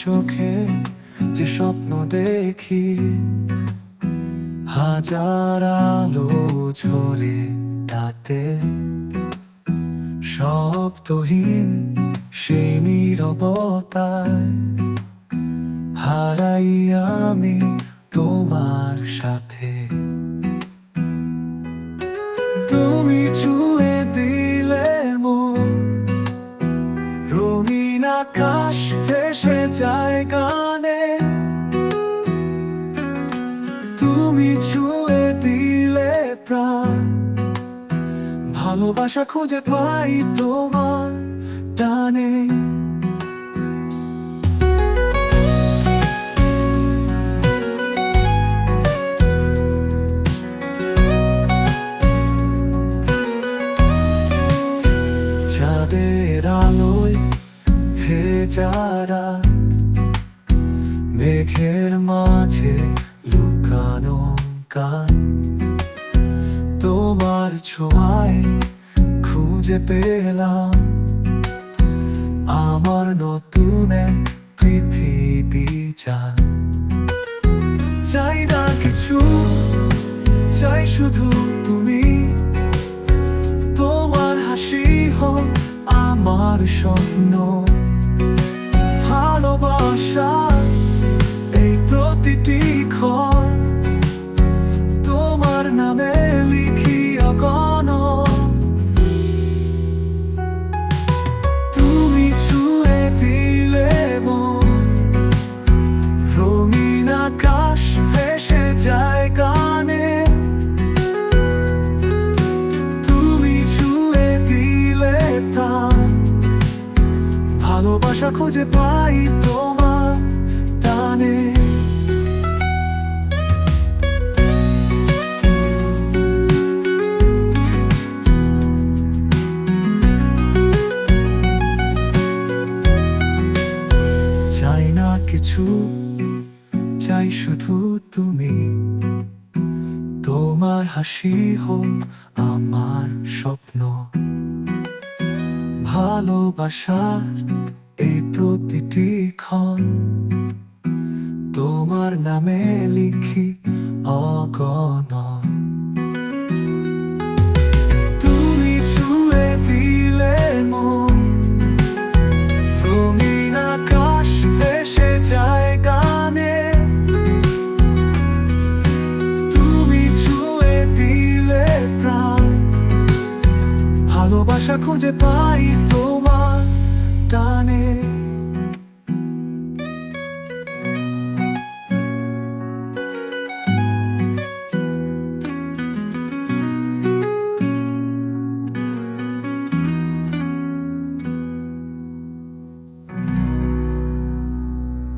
চোখে যে স্বপ্ন দেখি, হাজার আলো ঝরে তাতে শব্দহীন সেই নীরবতায় হারাই আমি তোমার সাথে। তুমি ছুঁয়ে দিলে মন, রঙিন আকাশ ভেসে যায় গানে। তুমি ছুঁয়ে দিলে প্রাণ, ভালোবাসা খুঁজে পাই তোমার টানে। চাঁদের আলোয় ভেজা রাত, মেঘের মাঝে লুকানো গান, তোমার ছোঁয়ায় খুঁজে পেলাম আমার নতুন এক পৃথিবী। জান চাই না কিছু, চাই শুধু তুমি। তোমার হাসি হোক আমার স্বপ্ন, ভালোবাসা এই প্রতিটি ক্ষণ তোমার নামে লিখি অগণন। তুমি ছুঁয়ে দিলে মন, রঙিন আকাশ ভেসে যায় গানে। তুমি ছুঁয়ে দিলে প্রাণ, ভালোবাসা খুঁজে পাই তোমার টানে। চাই না কিছু, চাই শুধু তুমি। তোমার হাসি হোক আমার স্বপ্ন, ভালোবাসার এই প্রতিটি ক্ষণ তোমার নামে লিখি অগণন। তুমি ছুঁয়ে দিলে মন, রঙিন আকাশ ভেসে যায় গানে। তুমি ছুঁয়ে দিলে প্রাণ, ভালোবাসা খুঁজে পাই তোমার টানে।